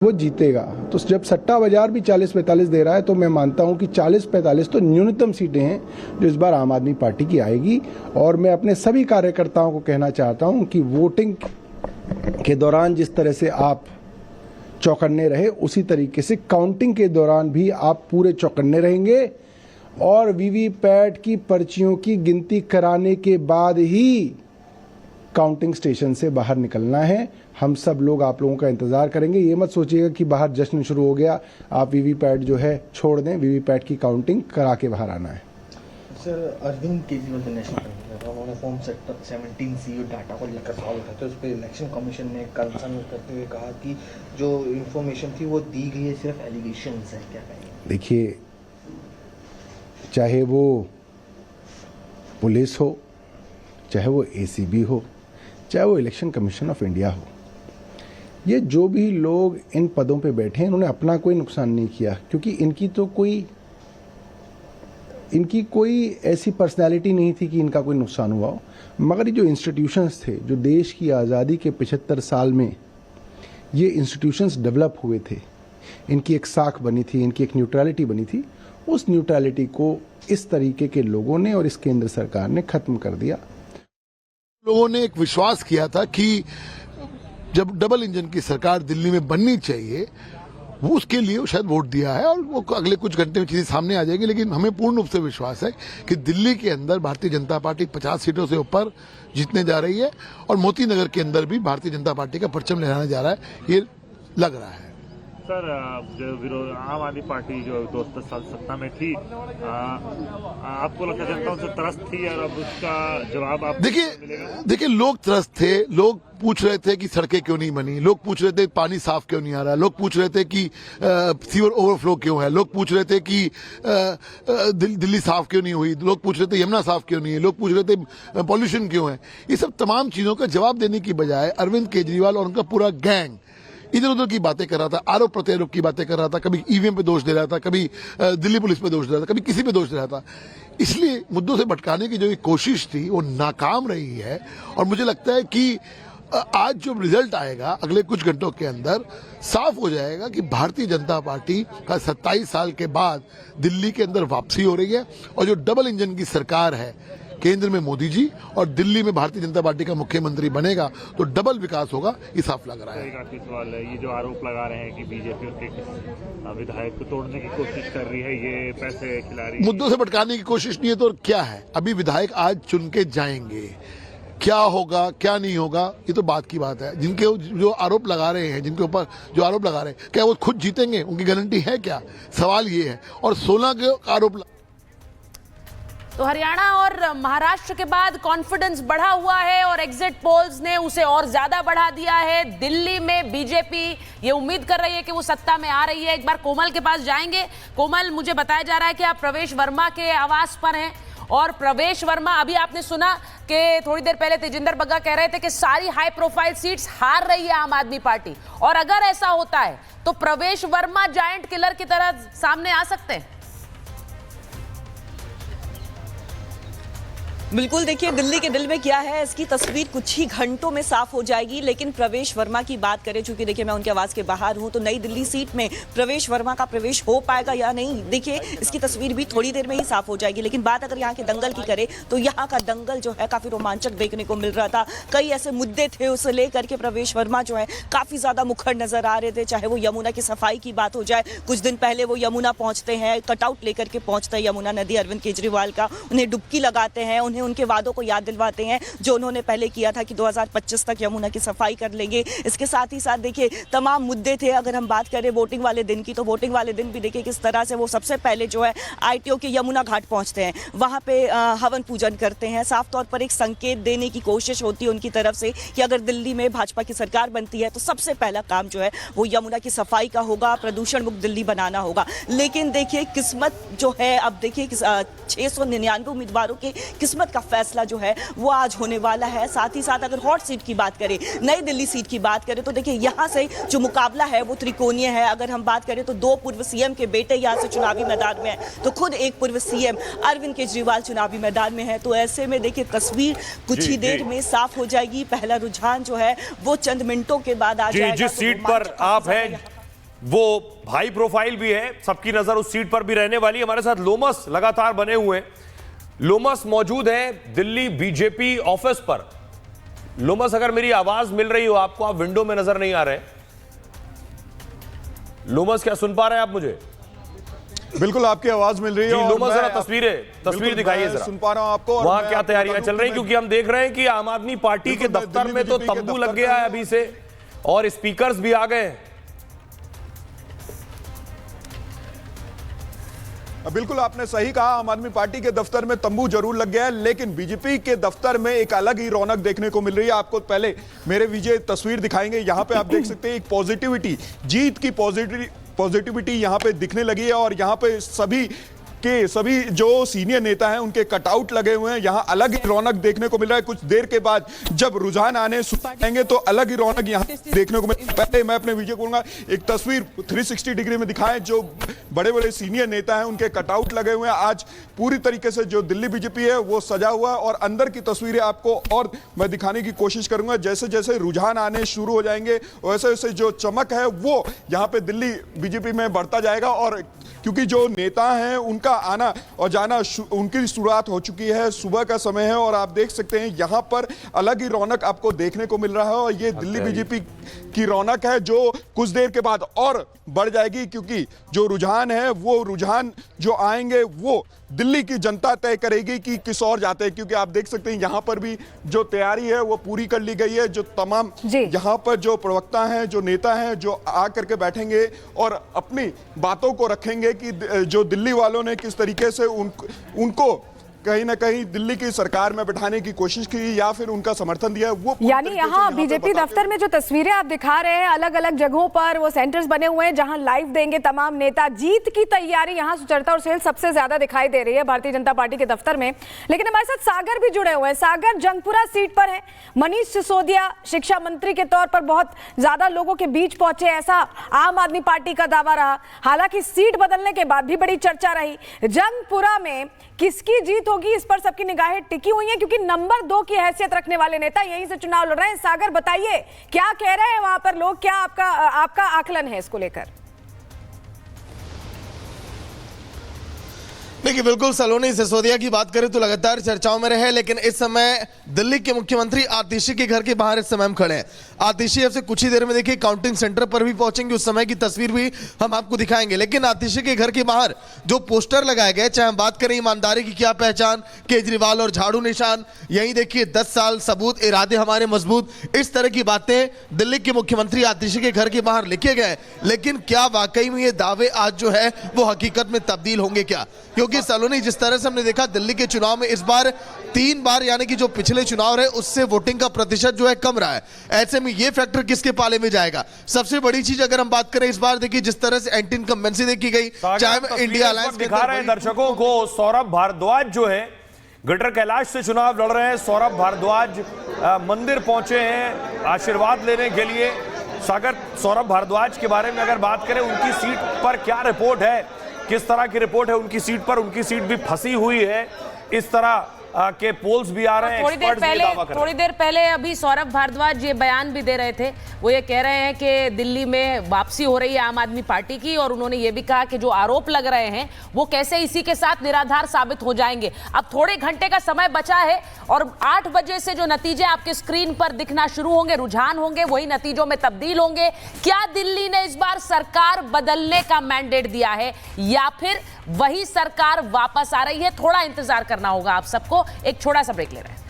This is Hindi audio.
वो जीतेगा। तो जब सट्टा बाजार भी 40-45 दे रहा है तो मैं मानता हूं कि 40-45 तो न्यूनतम सीटें हैं जो इस बार आम आदमी पार्टी की आएगी। और मैं अपने सभी कार्यकर्ताओं को कहना चाहता हूं कि वोटिंग के दौरान जिस तरह से आप चौकन्ने रहे उसी तरीके से काउंटिंग के दौरान भी आप पूरे चौकन्ने रहेंगे और वीवीपैट की पर्चियों की गिनती कराने के बाद ही काउंटिंग स्टेशन से बाहर निकलना है। हम सब लोग आप लोगों का इंतजार करेंगे। ये मत सोचिएगा कि बाहर जश्न शुरू हो गया, आप वीवीपैट जो है छोड़ दें, वीवीपैट की काउंटिंग करा के बाहर आना है। सर, अरविंद केजरीवाल जो नेशनल उन्होंने फॉर्म 17 सीईओ डाटा को लेकर सवाल उठाते उस पर इलेक्शन कमीशन ने कंसर्न करते हुए कहा कि जो इंफॉर्मेशन थी वो दी गई है, सिर्फ एलिगेशंस है। क्या कहेंगे? देखिए, चाहे वो पुलिस हो, चाहे वो एसीबी हो, चाहे वो इलेक्शन कमीशन ऑफ इंडिया हो, ये जो भी लोग इन पदों पे बैठे हैं इन्होंने अपना कोई नुकसान नहीं किया, क्योंकि इनकी कोई ऐसी पर्सनैलिटी नहीं थी कि इनका कोई नुकसान हुआ हो। मगर ये जो इंस्टीट्यूशंस थे, जो देश की आज़ादी के 75 साल में ये इंस्टीट्यूशंस डेवलप हुए थे, इनकी एक साख बनी थी, इनकी एक न्यूट्रलिटी बनी थी, उस न्यूट्रलिटी को इस तरीके के लोगों ने और इस केंद्र सरकार ने खत्म कर दिया। लोगों ने एक विश्वास किया था कि जब डबल इंजन की सरकार दिल्ली में बननी चाहिए, वो उसके लिए शायद वोट दिया है और वो अगले कुछ घंटे में चीजें सामने आ जाएगी। लेकिन हमें पूर्ण रूप से विश्वास है कि दिल्ली के अंदर भारतीय जनता पार्टी 50 सीटों से ऊपर जीतने जा रही है और मोती नगर के अंदर भी भारतीय जनता पार्टी का परचम लहराने जा रहा है, ये लग रहा है। सर, जो आम आदमी पार्टी जो 2 साल सत्ता में थी, आपको लगता है जनता उनसे त्रस्त थी और अब उसका जवाब आप देखिए लोग त्रस्त थे। लोग पूछ रहे थे कि सड़कें क्यों नहीं बनी, लोग पूछ रहे थे पानी साफ क्यों नहीं आ रहा, लोग पूछ रहे थे कि सीवर ओवरफ्लो क्यों है, लोग पूछ रहे थे कि दिल्ली साफ क्यों नहीं हुई, लोग पूछ रहे थे यमुना साफ क्यों नहीं है, लोग पूछ रहे थे पॉल्यूशन क्यों है। ये सब तमाम चीजों का जवाब देने की बजाय अरविंद केजरीवाल और उनका पूरा गैंग इधर उधर की बातें कर रहा था, आरोप प्रत्यारोप की बातें कर रहा था, कभी ईवीएम पे दोष दे रहा था, कभी दिल्ली पुलिस पे दोष दे रहा था, कभी किसी पे दोष दे रहा था। इसलिए मुद्दों से भटकाने की जो एक कोशिश थी वो नाकाम रही है। और मुझे लगता है कि आज जो रिजल्ट आएगा अगले कुछ घंटों के अंदर साफ हो जाएगा कि भारतीय जनता पार्टी का 27 साल के बाद दिल्ली के अंदर वापसी हो रही है और जो डबल इंजन की सरकार है, केंद्र में मोदी जी और दिल्ली में भारतीय जनता पार्टी का मुख्यमंत्री बनेगा तो डबल विकास होगा, ये साफ लग रहा है। एक आखिरी सवाल है, ये जो आरोप लगा रहे हैं कि बीजेपी उनके विधायक को तोड़ने की कोशिश कर रही है, ये पैसे खिला रही है, मुद्दों से भटकाने की कोशिश नहीं है तो क्या है? अभी विधायक आज चुन के जाएंगे, क्या होगा क्या नहीं होगा ये तो बात की बात है। जिनके जो आरोप लगा रहे हैं, जिनके ऊपर जो आरोप लगा रहे हैं, क्या वो खुद जीतेंगे? उनकी गारंटी है क्या? सवाल ये है। और 16 के आरोप। तो हरियाणा और महाराष्ट्र के बाद कॉन्फिडेंस बढ़ा हुआ है और एग्जिट पोल्स ने उसे और ज्यादा बढ़ा दिया है। दिल्ली में बीजेपी ये उम्मीद कर रही है कि वो सत्ता में आ रही है। एक बार कोमल के पास जाएंगे। कोमल, मुझे बताया जा रहा है कि आप प्रवेश वर्मा के आवास पर हैं और प्रवेश वर्मा, अभी आपने सुना कि थोड़ी देर पहले तेजिंदर बग्गा कह रहे थे कि सारी हाई प्रोफाइल सीट्स हार रही है आम आदमी पार्टी, और अगर ऐसा होता है तो प्रवेश वर्मा जायंट किलर की तरह सामने आ सकते हैं। बिल्कुल, देखिए दिल्ली के दिल में क्या है इसकी तस्वीर कुछ ही घंटों में साफ हो जाएगी। लेकिन प्रवेश वर्मा की बात करें, चूंकि देखिए मैं उनके आवाज के बाहर हूं, तो नई दिल्ली सीट में प्रवेश वर्मा का प्रवेश हो पाएगा या नहीं, देखिए इसकी तस्वीर भी थोड़ी देर में ही साफ हो जाएगी। लेकिन बात अगर यहाँ के दंगल की करें तो यहाँ का दंगल जो है काफी रोमांचक देखने को मिल रहा था। कई ऐसे मुद्दे थे उसे लेकर के प्रवेश वर्मा जो है काफी ज्यादा मुखर नजर आ रहे थे। चाहे वो यमुना की सफाई की बात हो जाए, कुछ दिन पहले वो यमुना पहुंचते हैं, कटआउट लेकर के पहुंचते हैं यमुना नदी अरविंद केजरीवाल का, उन्हें डुबकी लगाते हैं, उन्हें उनके वादों को दिलवाते हैं जो उन्होंने पहले किया था कि 2025 तक यमुना की सफाई कर लेंगे। इसके साथ ही साथ देखिए तमाम मुद्दे थे। अगर हम बात करें वोटिंग वाले दिन की, तो वोटिंग वाले दिन भी देखिए किस तरह से वो सबसे पहले जो है आईटीओ के यमुना घाट पहुंचते हैं, वहां पे हवन पूजन करते हैं। साफ तौर पर एक संकेत देने की कोशिश होती है उनकी तरफ से कि अगर दिल्ली में भाजपा की सरकार बनती है तो सबसे पहला काम जो है वो यमुना की सफाई का होगा, प्रदूषण मुक्त दिल्ली बनाना होगा। लेकिन देखिए किस्मत जो है, अब देखिए 699 उम्मीदवारों के किस्मत का फैसला जो है वो आज होने वाला है। साथ ही साथ अगर हॉट सीट की बात करें, नई दिल्ली सीट की बात करें, तो देखिए यहां से जो मुकाबला है वो त्रिकोणीय है। अगर हम बात करें तो 2 पूर्व सीएम के बेटे यहां से चुनावी मैदान में है, तो खुद एक पूर्व सीएम अरविंद केजरीवाल चुनावी मैदान में है। तो ऐसे में देखिए तस्वीर कुछ ही देर में साफ हो जाएगी। पहला रुझान जो है वो चंद मिनटों के बाद आ जाएगा। जिस सीट पर आप हैं वो हाई प्रोफाइल भी है, सबकी नजर उस सीट पर भी रहने वाली। हमारे साथ लोमस लगातार बने हुए हैं। लोमस मौजूद है दिल्ली बीजेपी ऑफिस पर। लोमस, अगर मेरी आवाज मिल रही हो आपको, आप विंडो में नजर नहीं आ रहे। लोमस, क्या सुन पा रहे हैं आप मुझे? बिल्कुल आपकी आवाज मिल रही है। लोमस, जरा तस्वीर दिखाइए जरा। सुन पा रहा हूं आपको। वहां क्या तैयारियां चल रही, क्योंकि हम देख रहे हैं कि आम आदमी पार्टी के दफ्तर में तो तंबू लग गया है अभी से, और स्पीकर्स भी आ गए हैं। बिल्कुल आपने सही कहा, आम आदमी पार्टी के दफ्तर में तंबू जरूर लग गया है, लेकिन बीजेपी के दफ्तर में एक अलग ही रौनक देखने को मिल रही है। आपको पहले मेरे विजय तस्वीर दिखाएंगे। यहां पे आप देख सकते हैं एक पॉजिटिविटी, जीत की पॉजिटिविटी यहां पे दिखने लगी है, और यहां पे सभी जो सीनियर नेता हैं उनके कटआउट लगे हुए हैं। यहां अलग ही रौनक देखने को मिल रहा है। कुछ देर के बाद जब रुझान आने आएंगे तो अलग ही रौनक यहां देखने को मिल रहा है। पहले मैं अपने विजय कहूंगा एक तस्वीर 360 डिग्री में दिखाएं। जो बड़े बड़े सीनियर नेता हैं उनके कटआउट लगे हुए हैं। आज पूरी तरीके से जो दिल्ली बीजेपी है वो सजा हुआ है, और अंदर की तस्वीरें आपको और मैं दिखाने की कोशिश करूंगा। जैसे जैसे रुझान आने शुरू हो जाएंगे वैसे वैसे जो चमक है वो यहां पे दिल्ली बीजेपी में बढ़ता जाएगा। और क्योंकि जो नेता हैं उनका आना और जाना उनकी शुरुआत हो चुकी है, सुबह का समय है, और आप देख सकते हैं यहां पर अलग ही रौनक आपको देखने को मिल रहा है। और ये दिल्ली बीजेपी की रौनक है जो कुछ देर के बाद और बढ़ जाएगी, क्योंकि जो रुझान है वो रुझान जो आएंगे वो दिल्ली की जनता तय करेगी कि किस ओर जाते हैं। क्योंकि आप देख सकते हैं यहां पर भी जो तैयारी है वो पूरी कर ली गई है। जो तमाम यहां पर जो प्रवक्ता हैं, जो नेता हैं, जो आ करके बैठेंगे और अपनी बातों को रखेंगे कि जो दिल्ली वालों ने किस तरीके से उनको कहीं ना कहीं दिल्ली की सरकार में बिठाने की कोशिश की या फिर उनका समर्थन दिया, वो यानी यहाँ बीजेपी दफ्तर में जो तस्वीरें आप दिखा रहे हैं, अलग अलग जगहों पर वो सेंटर्स बने हुए हैं जहां लाइव देंगे तमाम नेता। जीत की तैयारी यहाँ सुचरता और सेल सबसे ज्यादा दिखाई दे रही है भारतीय जनता पार्टी के दफ्तर में। लेकिन हमारे साथ सागर भी जुड़े हुए हैं। सागर जंगपुरा सीट पर है। मनीष सिसोदिया शिक्षा मंत्री के तौर पर बहुत ज्यादा लोगों के बीच पहुंचे, ऐसा आम आदमी पार्टी का दावा रहा। हालांकि सीट बदलने के बाद भी बड़ी चर्चा रही। जंगपुरा में किसकी जीत होगी, इस पर सबकी निगाहें टिकी हुई हैं, क्योंकि नंबर 2 की हैसियत रखने वाले नेता यहीं से चुनाव लड़ रहे हैं। सागर, बताइए क्या कह रहे हैं वहां पर लोग, क्या आपका आकलन है इसको लेकर? देखिए, बिल्कुल सलोनी सिसोदिया की बात करें तो लगातार चर्चाओं में रहे, लेकिन इस समय दिल्ली के मुख्यमंत्री आतिशी के घर के बाहर इस समय हम खड़े हैं। आतिशी अब से कुछ ही देर में देखिए काउंटिंग सेंटर पर भी पहुंचेंगे, उस समय की तस्वीर भी हम आपको दिखाएंगे। लेकिन आतिशी के घर के बाहर जो पोस्टर लगाए गए, चाहे हम बात करें ईमानदारी की क्या पहचान, केजरीवाल और झाड़ू निशान, यही देखिए 10 साल सबूत, इरादे हमारे मजबूत, इस तरह की बातें दिल्ली के मुख्यमंत्री आतिशी के घर के बाहर लिखे गए। लेकिन क्या वाकई में ये दावे आज जो है वो हकीकत में तब्दील होंगे क्या? क्योंकि सलोनी, जिस तरह से हमने देखा दिल्ली के चुनाव में इस बार 3 बार यानी कि जो पिछले चुनाव रहे उससे वोटिंग का प्रतिशत जो है कम रहा है। ऐसे में ये फैक्टर किसके पाले में जाएगा? सबसे बड़ी चीज अगर हम बात करें इस बार, देखिए जिस तरह से एंटी इनकम्बेंसी देखी गई, चाहे इंडिया अलायंस दिखा रहे हैं दर्शकों को। सौरभ भारद्वाज जो है गटर कैलाश से चुनाव लड़ रहे हैं। सौरभ भारद्वाज मंदिर पहुंचे हैं आशीर्वाद लेने के लिए। सागर, सौरभ भारद्वाज के बारे में अगर बात करें, उनकी सीट पर क्या रिपोर्ट है, किस तरह की रिपोर्ट है उनकी सीट पर? उनकी सीट भी फंसी हुई है, इस तरह के पोल्स भी आ रहे हैं। थोड़ी देर पहले अभी सौरभ भारद्वाज ये बयान भी दे रहे थे। वो ये कह रहे हैं कि दिल्ली में वापसी हो रही है आम आदमी पार्टी की, और उन्होंने ये भी कहा कि जो आरोप लग रहे हैं वो कैसे इसी के साथ निराधार साबित हो जाएंगे। अब थोड़े घंटे का समय बचा है और 8 बजे से जो नतीजे आपके स्क्रीन पर दिखना शुरू होंगे, रुझान होंगे, वही नतीजों में तब्दील होंगे। क्या दिल्ली ने इस बार सरकार बदलने का मैंडेट दिया है या फिर वही सरकार वापस आ रही है? थोड़ा इंतजार करना होगा आप सबको। एक छोटा सा ब्रेक ले रहे हैं।